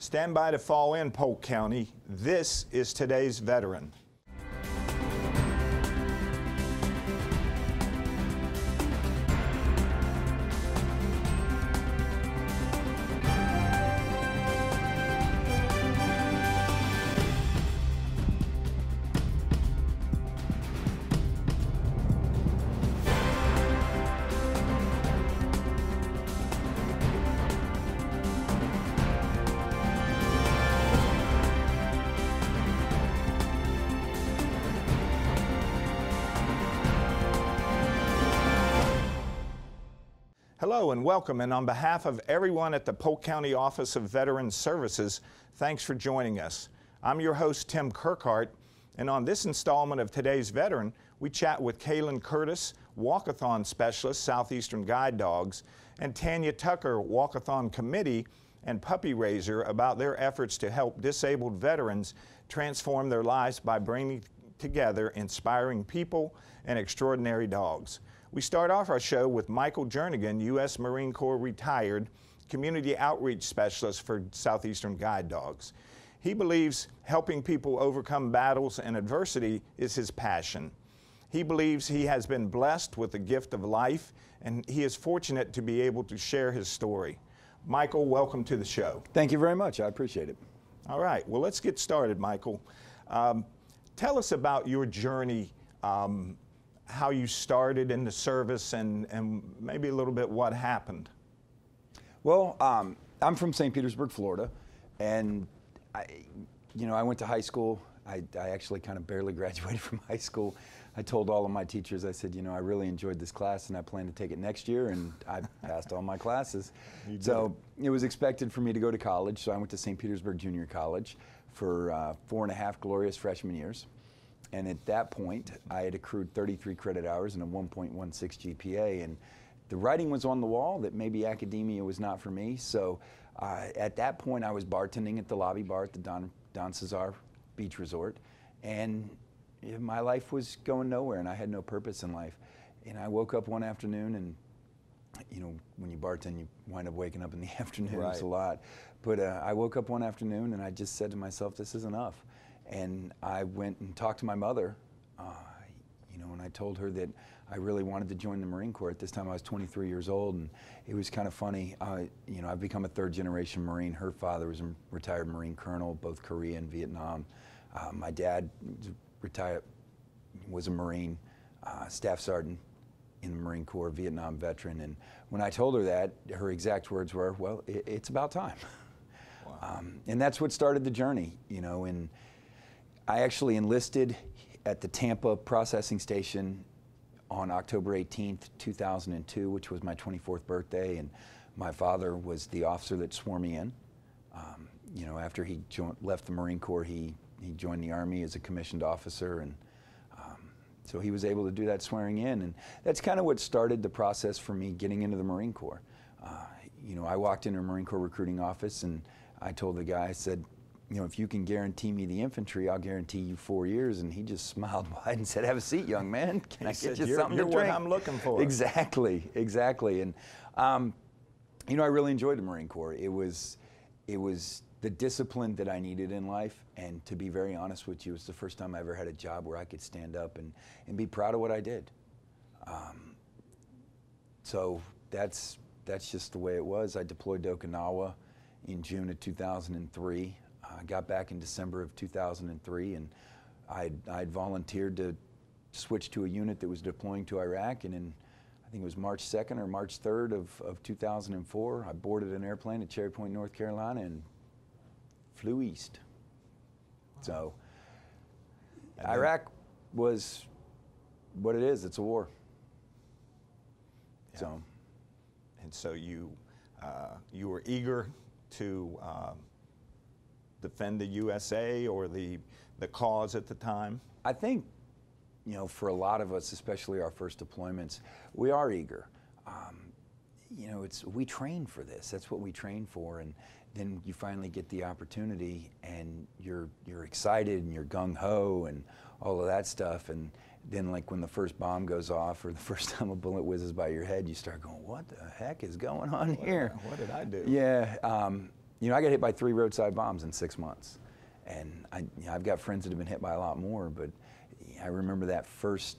Stand by to fall in, Polk County. This is today's veteran. Hello and welcome, and on behalf of everyone at the Polk County Office of Veterans Services, thanks for joining us. I'm your host, Tim KIRKHART, and on this installment of Today's Veteran, we chat with Kaylin Curtis, Walkathon Specialist, Southeastern Guide Dogs, and Tanya Tucker, Walkathon Committee and Puppy Raiser, about their efforts to help disabled veterans transform their lives by bringing together inspiring people and extraordinary dogs. We start off our show with Michael Jernigan, U.S. Marine Corps retired, Community Outreach Specialist for Southeastern Guide Dogs. He believes helping people overcome battles and adversity is his passion. He believes he has been blessed with the gift of life, and he is fortunate to be able to share his story. Michael, welcome to the show. Thank you very much. I appreciate it. All right. Well, let's get started, Michael. Tell us about your journey, how you started in the service, and maybe a little bit what happened. Well, I'm from St. Petersburg, Florida, and I went to high school. I actually kind of barely graduated from high school. I told all of my teachers, I said, I really enjoyed this class and I plan to take it next year, and I passed all my classes. So it was expected for me to go to college, so I went to St. Petersburg Junior College for 4.5 glorious freshman years. And at that point, I had accrued 33 credit hours and a 1.16 GPA, and the writing was on the wall that maybe academia was not for me. So at that point, I was bartending at the lobby bar at the Don Cesar Beach Resort, and my life was going nowhere, and I had no purpose in life. And I woke up one afternoon, and when you bartend, you wind up waking up in the afternoons Right. a lot. But I woke up one afternoon, and I just said to myself, this is enough. And I went and talked to my mother, and I told her that I really wanted to join the Marine Corps. At this time, I was 23 years old, and it was kind of funny. I've become a third-generation Marine. Her father was a retired Marine colonel, both Korea and Vietnam. My dad was a Marine, staff sergeant in the Marine Corps, Vietnam veteran. And when I told her that, her exact words were, well, it's about time. Wow. And that's what started the journey, and I actually enlisted at the Tampa processing station on October 18th, 2002, which was my 24th birthday, and my father was the officer that swore me in. After he left the Marine Corps, he joined the Army as a commissioned officer, and so he was able to do that swearing in, and that's kind of what started the process for me getting into the Marine Corps. I walked into a Marine Corps recruiting office, and I told the guy, I said, if you can guarantee me the infantry, I'll guarantee you 4 years. And he just smiled wide and said, have a seat, young man. Can I get you something to drink? You're what I'm looking for. Exactly. And, I really enjoyed the Marine Corps. It was the discipline that I needed in life. And to be very honest with you, it was the first time I ever had a job where I could stand up and be proud of what I did. So that's just the way it was. I deployed to Okinawa in June of 2003. I got back in December of 2003, and I'd volunteered to switch to a unit that was deploying to Iraq, and in, I think it was March 2nd or March 3rd of 2004, I boarded an airplane at Cherry Point, North Carolina, and flew east. So Iraq was what it is. It's a war. Yeah. And so you were eager to defend the USA or the cause at the time? I think, for a lot of us, especially our first deployments, we are eager. We train for this. That's what we train for, and then you finally get the opportunity, and you're excited and you're gung ho and all of that stuff, and then like when the first bomb goes off or the first time a bullet whizzes by your head, you start going, what the heck is going on here? What did I do? Yeah. You know, I got hit by 3 roadside bombs in 6 months. And I've got friends that have been hit by a lot more, but I remember that first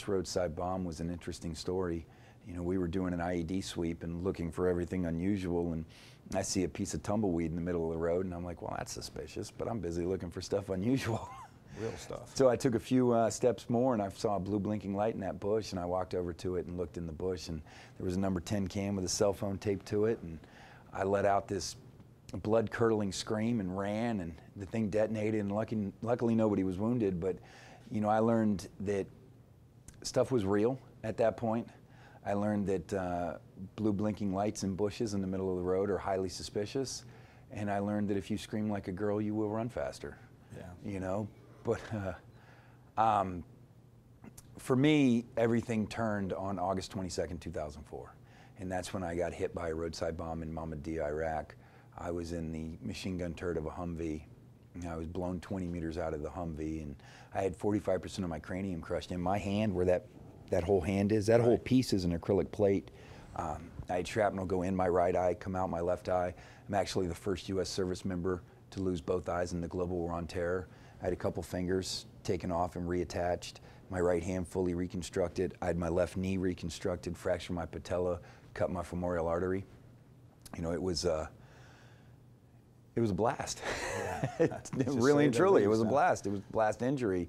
roadside bomb was an interesting story. You know, we were doing an IED sweep and looking for everything unusual, and I see a piece of tumbleweed in the middle of the road, and I'm like, well, that's suspicious, but I'm busy looking for stuff unusual. Real stuff. So I took a few steps more, and I saw a blue blinking light in that bush, and I walked over to it and looked in the bush, and there was a number 10 cam with a cell phone taped to it, and I let out this blood-curdling scream and ran, and the thing detonated, and luckily nobody was wounded, but you know, I learned that stuff was real at that point. I learned that blue blinking lights in bushes in the middle of the road are highly suspicious, and I learned that if you scream like a girl, you will run faster. Yeah. You know, but for me, everything turned on August 22nd, 2004, and that's when I got hit by a roadside bomb in Mahmudi, Iraq. I was in the machine gun turret of a Humvee. I was blown 20 meters out of the Humvee, and I had 45% of my cranium crushed. In my hand, where that whole hand is, that whole piece is an acrylic plate. I had shrapnel go in my right eye, come out my left eye. I'm actually the first U.S. service member to lose both eyes in the global war on terror. I had a couple fingers taken off and reattached, my right hand fully reconstructed. I had my left knee reconstructed, fractured my patella, cut my femoral artery. You know, it was a blast. Yeah. Really and truly, it was a blast. It was a blast injury.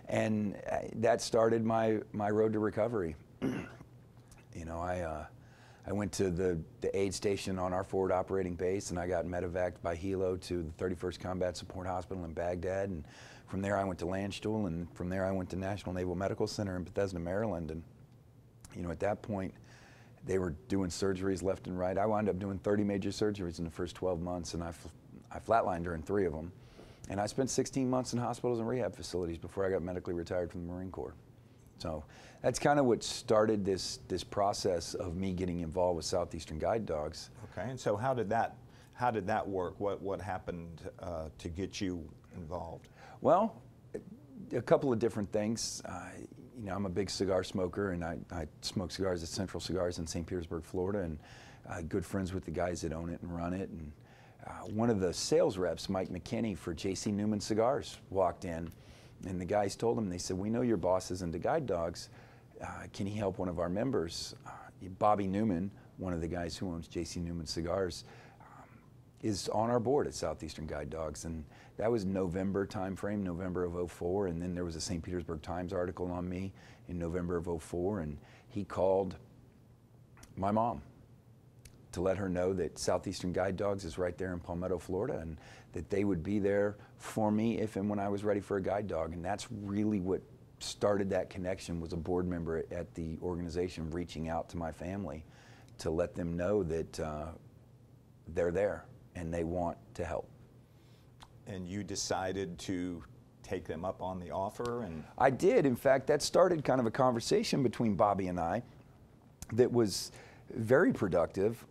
And that started my road to recovery. You know, I went to the aid station on our forward operating base, and I got medevaced by Hilo to the 31st Combat Support Hospital in Baghdad. And from there I went to Landstuhl, and from there I went to National Naval Medical Center in Bethesda, Maryland. And you know, at that point, they were doing surgeries left and right. I wound up doing 30 major surgeries in the first 12 months, and I flatlined during 3 of them. And I spent 16 months in hospitals and rehab facilities before I got medically retired from the Marine Corps. So that's kind of what started this process of me getting involved with Southeastern Guide Dogs. Okay, and so how did that work? What happened to get you involved? Well, a couple of different things. You know, I'm a big cigar smoker, and I smoke cigars at Central Cigars in St. Petersburg, Florida, and good friends with the guys that own it and run it. And one of the sales reps, Mike McKinney for J.C. Newman Cigars, walked in, and the guys told him, they said, we know your boss is into guide dogs. Can he help one of our members? Bobby Newman, one of the guys who owns J.C. Newman Cigars, is on our board at Southeastern Guide Dogs. And that was November timeframe, November of '04. And then there was a St. Petersburg Times article on me in November of '04. And he called my mom to let her know that Southeastern Guide Dogs is right there in Palmetto, Florida, and that they would be there for me if and when I was ready for a guide dog. And that's really what started that connection, was a board member at the organization reaching out to my family to let them know that they're there and they want to help. And you decided to take them up on the offer? And I did. In fact, that started kind of a conversation between Bobby and I that was very productive.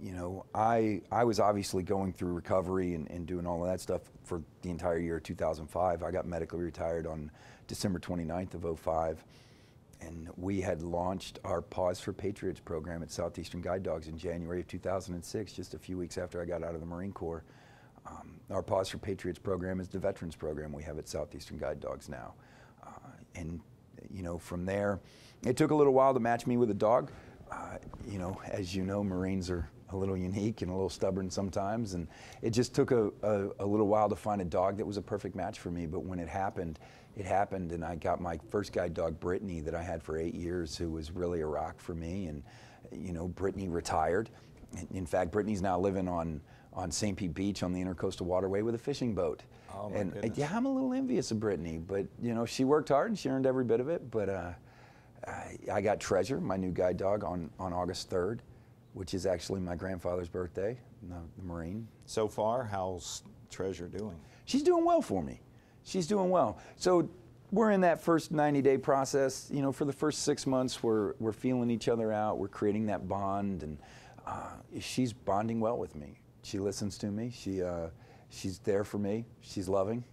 You know, I was obviously going through recovery and doing all of that stuff for the entire year of 2005. I got medically retired on December 29th of '05, and we had launched our Pause for Patriots program at Southeastern Guide Dogs in January of 2006, just a few weeks after I got out of the Marine Corps. Our Pause for Patriots program is the veterans program we have at Southeastern Guide Dogs now. And, you know, from there, it took a little while to match me with a dog. You know, as you know, Marines are a little unique and a little stubborn sometimes, and it just took a little while to find a dog that was a perfect match for me. But when it happened, and I got my first guide dog, Brittany, that I had for 8 years, who was really a rock for me. And, you know, Brittany retired. In fact, Brittany's now living on St. Pete Beach on the Intercoastal Waterway with a fishing boat. Oh, my goodness. Yeah, I'm a little envious of Brittany, but, you know, she worked hard and she earned every bit of it. But I got Treasure, my new guide dog, on August 3rd, which is actually my grandfather's birthday, the Marine. So far, how's Treasure doing? She's doing well for me. She's doing well. So we're in that first 90-day process. You know, for the first 6 months, we're feeling each other out. We're creating that bond, and she's bonding well with me. She listens to me. She's there for me. She's loving,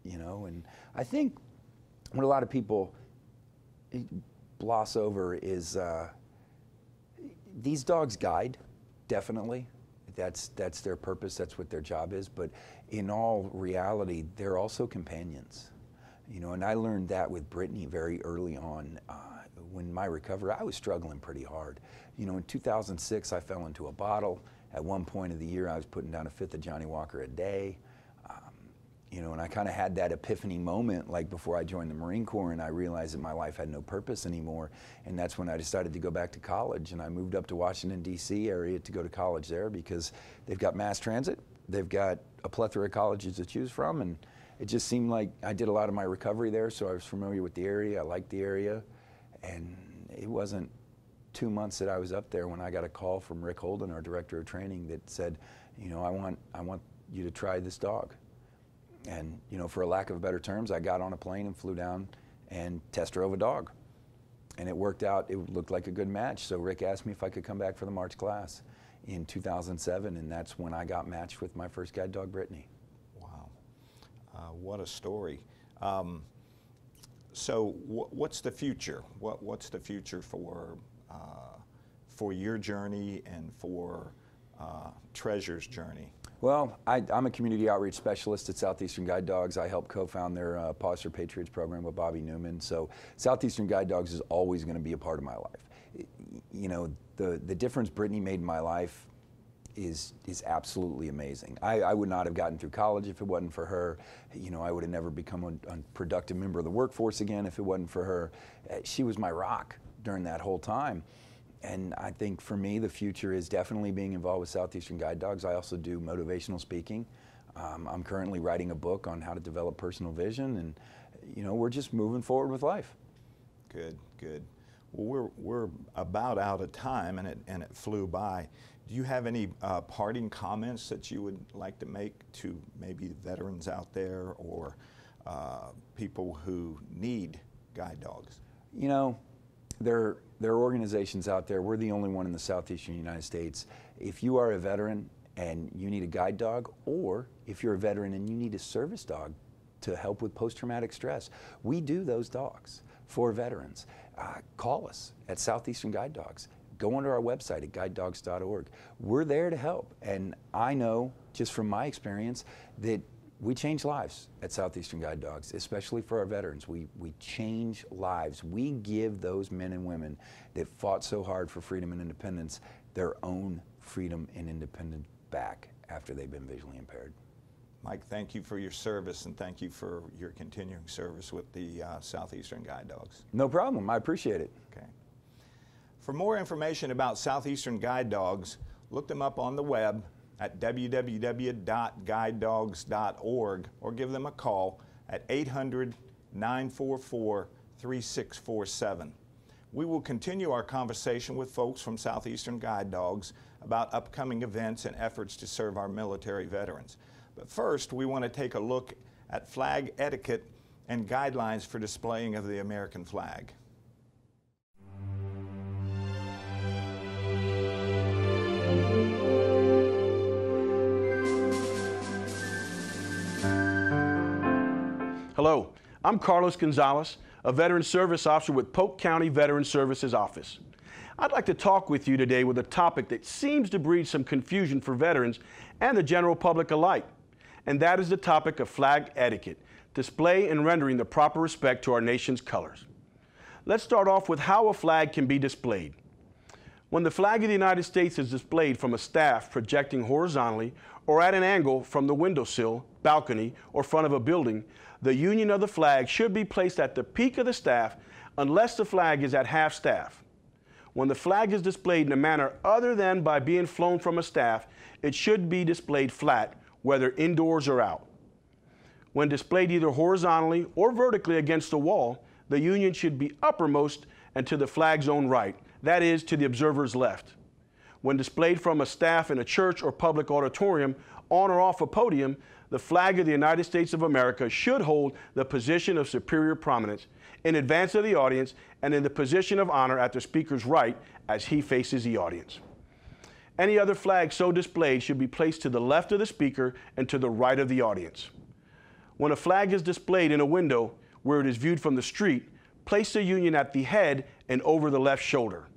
you know. And I think what a lot of people gloss over is these dogs guide, definitely. That's their purpose, that's what their job is, but in all reality, they're also companions. You know, and I learned that with Brittany very early on. When my recovery, I was struggling pretty hard. You know, in 2006, I fell into a bottle. At one point of the year, I was putting down a fifth of Johnny Walker a day. You know, and I kind of had that epiphany moment like before I joined the Marine Corps, and I realized that my life had no purpose anymore. And that's when I decided to go back to college, and I moved up to Washington, D.C. area to go to college there because they've got mass transit, they've got a plethora of colleges to choose from, and it just seemed like I did a lot of my recovery there, so I was familiar with the area, I liked the area, and it wasn't 2 months that I was up there when I got a call from Rick Holden, our director of training, that said, you know, I want you to try this dog. And, you know, for a lack of better terms, I got on a plane and flew down and test drove a dog. And it worked out, it looked like a good match. So Rick asked me if I could come back for the March class in 2007, and that's when I got matched with my first guide dog, Brittany. Wow, what a story. So what's the future? What's the future for your journey and for Treasure's journey? Well, I'm a community outreach specialist at Southeastern Guide Dogs. I helped co-found their Paws for Patriots program with Bobby Newman. So Southeastern Guide Dogs is always going to be a part of my life. You know, the difference Brittany made in my life is absolutely amazing. I would not have gotten through college if it wasn't for her. You know, I would have never become a productive member of the workforce again if it wasn't for her. She was my rock during that whole time. And I think for me, the future is definitely being involved with Southeastern Guide Dogs. I also do motivational speaking. I'm currently writing a book on how to develop personal vision, and you know, we're just moving forward with life. Good, good. Well, we're about out of time, and it flew by. Do you have any parting comments that you would like to make to maybe veterans out there or people who need guide dogs? You know, there are organizations out there. We're the only one in the Southeastern United States. If you are a veteran and you need a guide dog, or if you're a veteran and you need a service dog to help with post-traumatic stress, we do those dogs for veterans. Call us at Southeastern Guide Dogs. Go onto our website at guidedogs.org. We're there to help. And I know, just from my experience, that we change lives at Southeastern Guide Dogs, especially for our veterans. We change lives. We give those men and women that fought so hard for freedom and independence their own freedom and independence back after they've been visually impaired. Mike, thank you for your service, and thank you for your continuing service with the Southeastern Guide Dogs. No problem. I appreciate it. Okay. For more information about Southeastern Guide Dogs, look them up on the web at www.guidedogs.org or give them a call at 800-944-3647. We will continue our conversation with folks from Southeastern Guide Dogs about upcoming events and efforts to serve our military veterans. But first, we want to take a look at flag etiquette and guidelines for displaying of the American flag. Hello, I'm Carlos Gonzalez, a Veteran Service Officer with Polk County Veteran Services Office. I'd like to talk with you today with a topic that seems to breed some confusion for veterans and the general public alike, and that is the topic of flag etiquette, display and rendering the proper respect to our nation's colors. Let's start off with how a flag can be displayed. When the flag of the United States is displayed from a staff projecting horizontally or at an angle from the windowsill, balcony, or front of a building, the union of the flag should be placed at the peak of the staff unless the flag is at half staff. When the flag is displayed in a manner other than by being flown from a staff, it should be displayed flat, whether indoors or out. When displayed either horizontally or vertically against the wall, the union should be uppermost and to the flag's own right, that is, to the observer's left. When displayed from a staff in a church or public auditorium, on or off a podium, the flag of the United States of America should hold the position of superior prominence in advance of the audience and in the position of honor at the speaker's right as he faces the audience. Any other flag so displayed should be placed to the left of the speaker and to the right of the audience. When a flag is displayed in a window where it is viewed from the street, place the union at the head and over the left shoulder.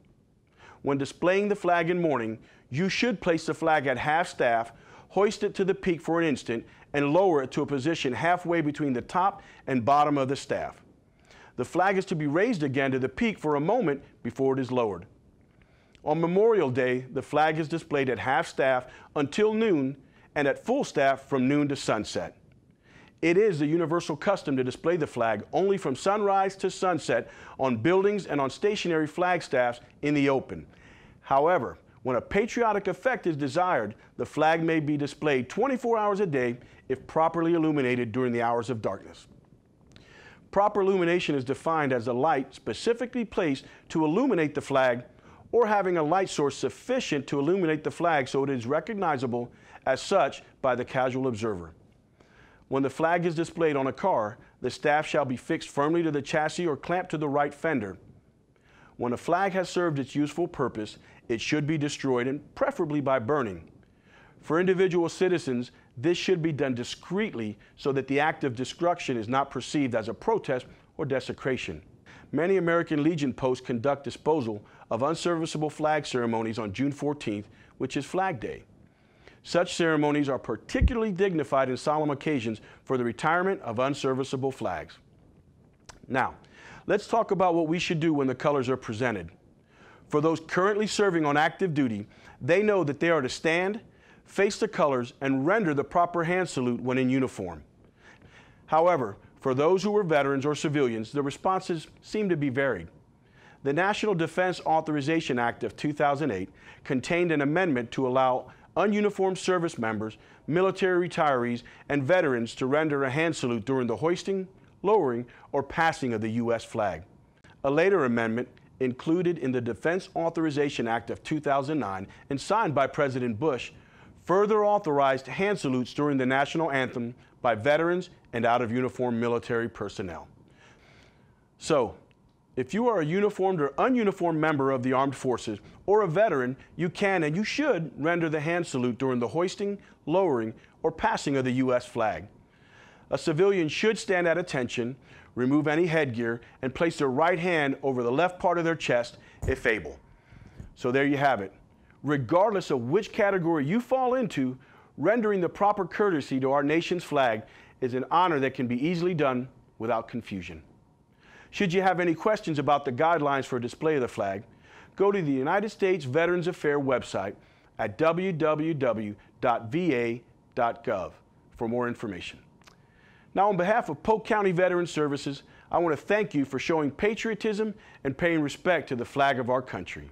When displaying the flag in mourning, You should place the flag at half-staff, hoist it to the peak for an instant, and lower it to a position halfway between the top and bottom of the staff. The flag is to be raised again to the peak for a moment before it is lowered. On Memorial Day, the flag is displayed at half-staff until noon and at full staff from noon to sunset. It is the universal custom to display the flag only from sunrise to sunset on buildings and on stationary flagstaffs in the open. However, when a patriotic effect is desired, the flag may be displayed 24 hours a day if properly illuminated during the hours of darkness. Proper illumination is defined as a light specifically placed to illuminate the flag or having a light source sufficient to illuminate the flag so it is recognizable as such by the casual observer. When the flag is displayed on a car, the staff shall be fixed firmly to the chassis or clamped to the right fender. When a flag has served its useful purpose, it should be destroyed, and preferably by burning. For individual citizens, this should be done discreetly so that the act of destruction is not perceived as a protest or desecration. Many American Legion posts conduct disposal of unserviceable flag ceremonies on June 14th, which is Flag Day. Such ceremonies are particularly dignified and solemn occasions for the retirement of unserviceable flags. Now, let's talk about what we should do when the colors are presented. For those currently serving on active duty, they know that they are to stand, face the colors, and render the proper hand salute when in uniform. However, for those who were veterans or civilians, the responses seem to be varied. The National Defense Authorization Act of 2008 contained an amendment to allow ununiformed service members, military retirees, and veterans to render a hand salute during the hoisting, lowering, or passing of the U.S. flag. A later amendment, included in the Defense Authorization Act of 2009 and signed by President Bush, further authorized hand salutes during the national anthem by veterans and out-of-uniform military personnel. So, if you are a uniformed or ununiformed member of the armed forces or a veteran, you can and you should render the hand salute during the hoisting, lowering, or passing of the U.S. flag. A civilian should stand at attention, remove any headgear, and place their right hand over the left part of their chest if able. So there you have it. Regardless of which category you fall into, rendering the proper courtesy to our nation's flag is an honor that can be easily done without confusion. Should you have any questions about the guidelines for display of the flag, go to the United States Veterans Affairs website at www.va.gov for more information. Now, on behalf of Polk County Veterans Services, I want to thank you for showing patriotism and paying respect to the flag of our country.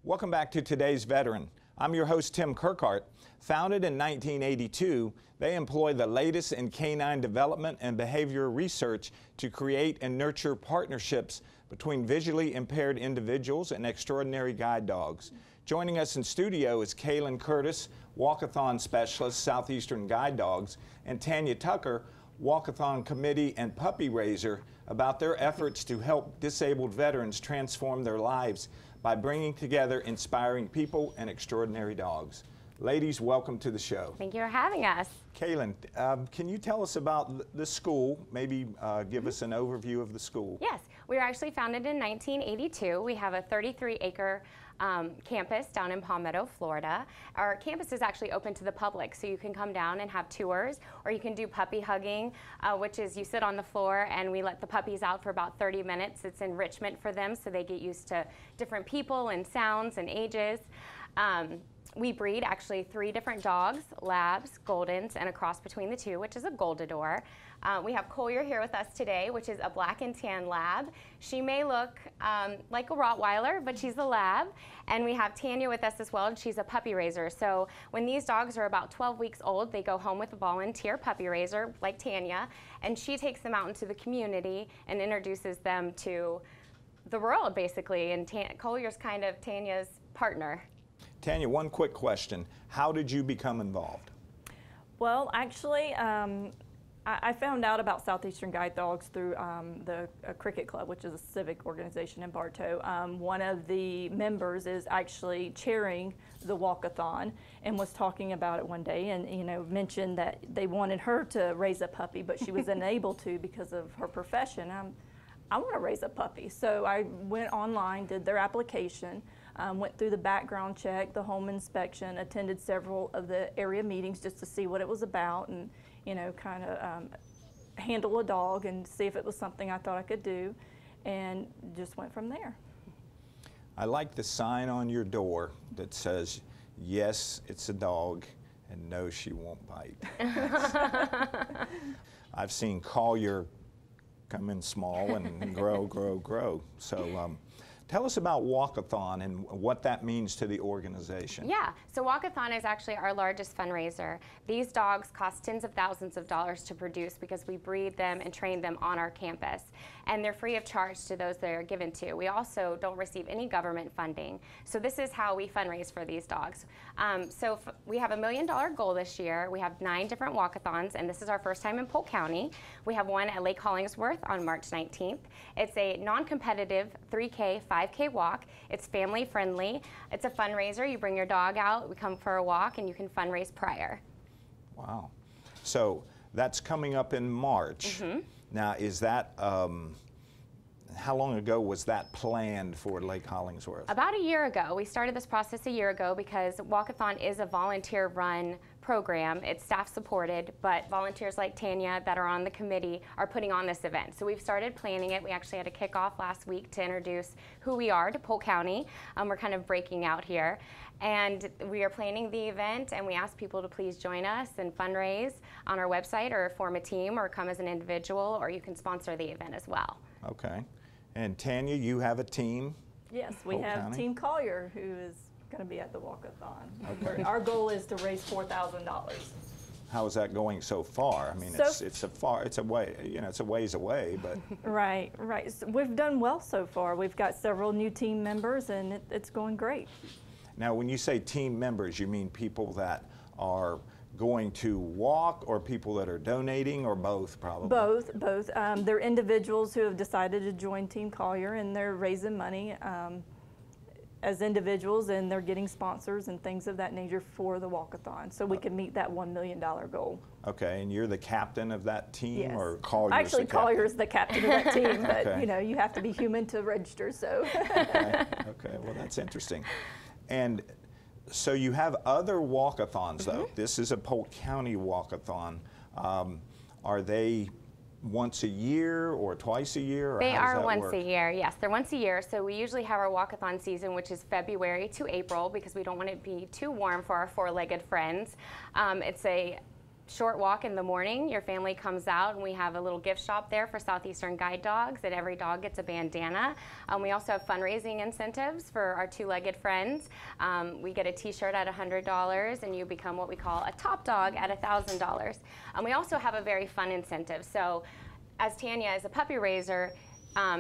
Welcome back to today's Veteran. I'm your host, Tim KIRKHART. Founded in 1982, they employ the latest in canine development and behavior research to create and nurture partnerships between visually impaired individuals and extraordinary guide dogs. Joining us in studio is Kaylin Curtis, walkathon specialist, Southeastern Guide Dogs, and Tanya Tucker, walkathon committee and puppy raiser, about their efforts to help disabled veterans transform their lives by bringing together inspiring people and extraordinary dogs. Ladies, welcome to the show. Thank you for having us. Kaylin, can you tell us about the school? Maybe give us an overview of the school. Yes, we were actually founded in 1982. We have a 33-acre campus down in Palmetto, Florida. Our campus is actually open to the public, so you can come down and have tours, or you can do puppy hugging, which is you sit on the floor and we let the puppies out for about 30 minutes. It's enrichment for them, so they get used to different people and sounds and ages. We breed actually 3 different dogs, Labs, Goldens, and a cross between the two, which is a Goldador. We have Collier here with us today, which is a black and tan Lab. She may look like a Rottweiler, but she's a Lab. And we have Tanya with us as well, and she's a puppy raiser. So when these dogs are about 12 weeks old, they go home with a volunteer puppy raiser like Tanya, and she takes them out into the community and introduces them to the world, basically. And Collier's kind of Tanya's partner. Tanya, one quick question. How did you become involved? Well, actually, I found out about Southeastern Guide Dogs through the Cricket Club, which is a civic organization in Bartow. One of the members is actually chairing the walkathon and was talking about it one day, and mentioned that they wanted her to raise a puppy, but she was unable to because of her profession. I want to raise a puppy, so I went online, did their application. went through the background check, the home inspection, attended several of the area meetings just to see what it was about and, you know, kind of handle a dog and see if it was something I thought I could do, and just went from there. I like the sign on your door that says, yes, it's a dog, and no, she won't bite. I've seen Collier come in small and grow. So tell us about Walkathon and what that means to the organization. Yeah, so Walkathon is actually our largest fundraiser. These dogs cost tens of thousands of dollars to produce because we breed them and train them on our campus. And they're free of charge to those they are given to. We also don't receive any government funding. So this is how we fundraise for these dogs. We have $1 million goal this year. We have 9 different walkathons, and this is our first time in Polk County. We have one at Lake Hollingsworth on March 19th. It's a non-competitive 3K, 5K walk. It's family friendly. It's a fundraiser. You bring your dog out, we come for a walk, and you can fundraise prior. Wow. So that's coming up in March. Mm-hmm. Now, is that, how long ago was that planned for Lake Hollingsworth? About a year ago. We started this process a year ago because Walkathon is a volunteer-run program. It's staff supported, but volunteers like Tanya that are on the committee are putting on this event. So we've started planning it. We actually had a kickoff last week to introduce who we are to Polk County. We're kind of breaking out here. And we are planning the event, and we ask people to please join us and fundraise on our website or form a team or come as an individual, or you can sponsor the event as well. Okay. And Tanya, you have a team? Yes, we have County? Team Collier, who is going to be at the walkathon. Okay. Our goal is to raise $4,000. How is that going so far? I mean, it's a ways away, but Right. So we've done well so far. We've got several new team members, and it's going great. now when you say team members, you mean people that are going to walk or people that are donating, or both probably? Both. They're individuals who have decided to join Team Collier, and they're raising money as individuals, and they're getting sponsors and things of that nature for the walkathon, so we can meet that $1 million goal. Okay, and you're the captain of that team, Yes. or Collier's Actually, the captain? Collier's the captain of that team, but Okay. you know, you have to be human to register, so. Okay, well that's interesting. And so you have other walkathons though. Mm-hmm. This is a Polk County walkathon. Are they once a year or twice a year? Or They how does are that once work? a year, yes. They're once a year, so we usually have our walkathon season, which is February to April, because we don't want it to be too warm for our four-legged friends. It's a short walk in the morning. Your family comes out, and we have a little gift shop there for Southeastern guide dogs, and every dog gets a bandana. We also have fundraising incentives for our two-legged friends. We get a t-shirt at $100, and you become what we call a top dog at $1,000. We also have a very fun incentive. So as Tanya is a puppy raiser,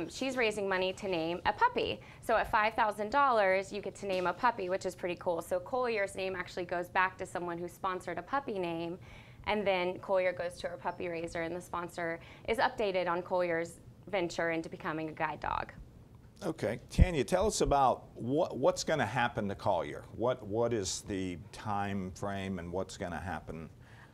she's raising money to name a puppy. So at $5,000, you get to name a puppy, which is pretty cool. So Collier's name actually goes back to someone who sponsored a puppy name, and then Collier goes to her puppy raiser, and the sponsor is updated on Collier's venture into becoming a guide dog. Okay, Tanya, tell us about what's going to happen to Collier. What is the time frame and what's going to happen?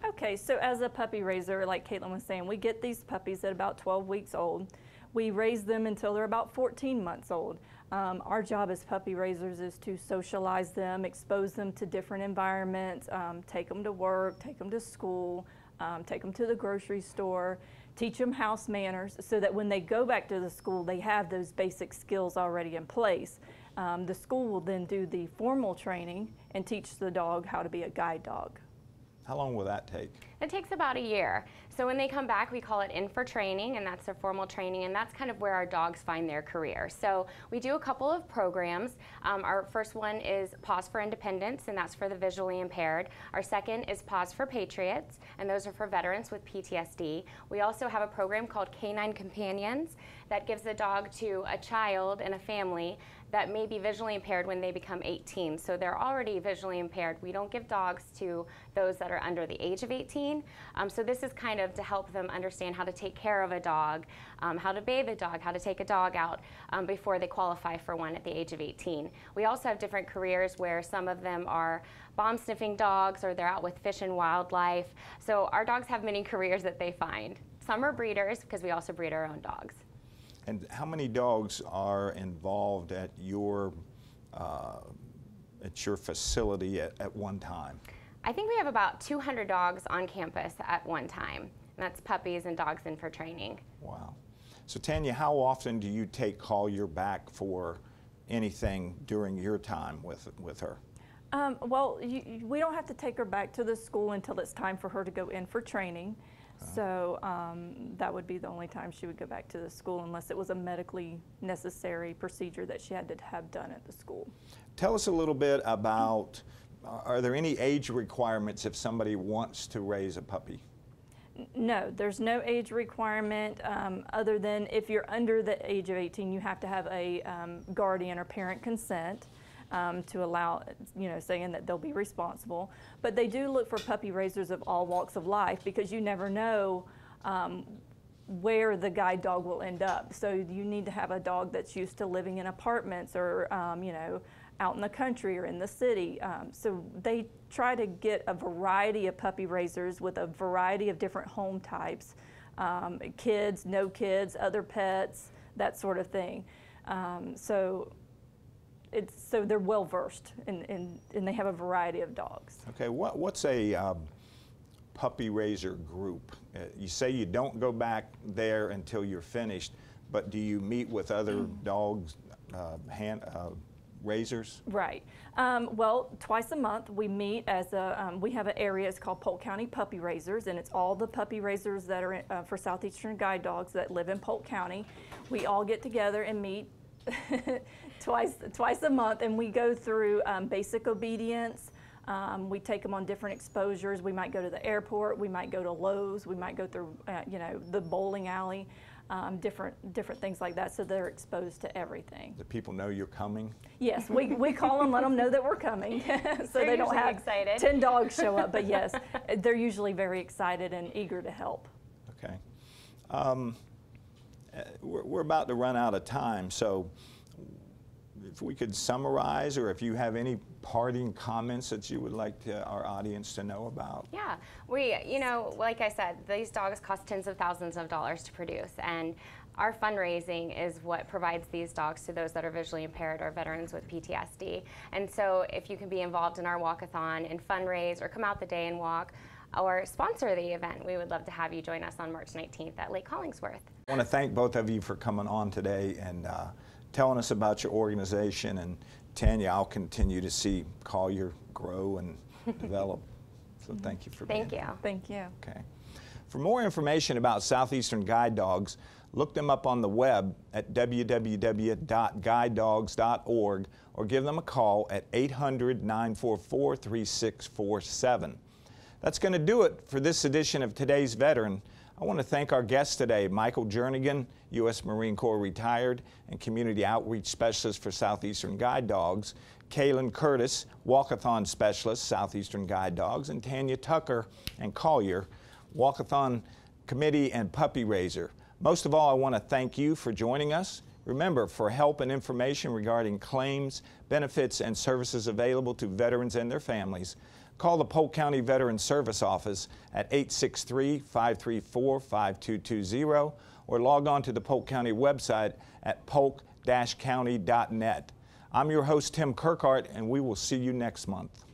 Okay, so as a puppy raiser, like Caitlin was saying, we get these puppies at about 12 weeks old. We raise them until they're about 14 months old. Our job as puppy raisers is to socialize them, expose them to different environments, take them to work, take them to school, take them to the grocery store, teach them house manners so that when they go back to the school, they have those basic skills already in place. The school will then do the formal training and teach the dog how to be a guide dog. How long will that take? It takes about a year. So when they come back, we call it in for training, and that's their formal training, and that's kind of where our dogs find their career. So we do a couple of programs. Our first one is Pause for Independence, and that's for the visually impaired. Our second is Pause for Patriots, and those are for veterans with PTSD. We also have a program called Canine Companions that gives the dog to a child and a family that may be visually impaired when they become 18. So they're already visually impaired. We don't give dogs to those that are under the age of 18. So this is kind of to help them understand how to take care of a dog, how to bathe a dog, how to take a dog out before they qualify for one at the age of 18. We also have different careers where some of them are bomb sniffing dogs, or they're out with fish and wildlife. So our dogs have many careers that they find. Some are breeders, because we also breed our own dogs. And how many dogs are involved at your at your facility at one time? I think we have about 200 dogs on campus at one time. And that's puppies and dogs in for training. Wow. So Tanya, how often do you take Collier back for anything during your time with her? Well, we don't have to take her back to the school until it's time for her to go in for training. So that would be the only time she would go back to the school, unless it was a medically necessary procedure that she had to have done at the school. Tell us a little bit about, are there any age requirements if somebody wants to raise a puppy? No, there's no age requirement other than if you're under the age of 18, you have to have a guardian or parent consent to allow, saying that they'll be responsible. But they do look for puppy raisers of all walks of life, because you never know where the guide dog will end up. So you need to have a dog that's used to living in apartments or, out in the country or in the city. So they try to get a variety of puppy raisers with a variety of different home types, kids, no kids, other pets, that sort of thing. So they're well versed and they have a variety of dogs. Okay, what's a puppy raiser group? You say you don't go back there until you're finished, but do you meet with other dogs, raisers? Right. Well, twice a month we meet as we have an area, it's called Polk County Puppy Raisers, and it's all the puppy raisers that are for Southeastern guide dogs that live in Polk County. We all get together and meet twice a month, and we go through basic obedience. We take them on different exposures. We might go to the airport, we might go to Lowe's, we might go through the bowling alley. Different things like that, so they're exposed to everything. Do people know you're coming? Yes, we call them, let them know that we're coming, so they don't have excited. 10 dogs show up. But yes, they're usually very excited and eager to help. Okay. We're about to run out of time, so if we could summarize, or if you have any parting comments that you would like our audience to know about. Yeah, like I said, these dogs cost tens of thousands of dollars to produce, and our fundraising is what provides these dogs to those that are visually impaired or veterans with PTSD. And so if you can be involved in our walkathon and fundraise, or come out the day and walk, or sponsor the event, we would love to have you join us on March 19th at Lake Hollingsworth. I want to thank both of you for coming on today and telling us about your organization. And Tanya, I'll continue to see Collier grow and develop. So thank you for being here. Thank you. Okay. For more information about Southeastern Guide Dogs, look them up on the web at www.guidedogs.org or give them a call at 800-944-3647. That's going to do it for this edition of Today's Veteran. I want to thank our guests today, Michael Jernigan, U.S. Marine Corps retired and Community Outreach Specialist for Southeastern Guide Dogs, Kaylin Curtis, Walkathon Specialist, Southeastern Guide Dogs, and Tanya Tucker and Collier, Walkathon Committee and Puppy Raiser. Most of all, I want to thank you for joining us. Remember, for help and information regarding claims, benefits, and services available to veterans and their families, call the Polk County Veteran Service Office at 863-534-5220 or log on to the Polk County website at polk-county.net. I'm your host, Tim KIRKHART, and we will see you next month.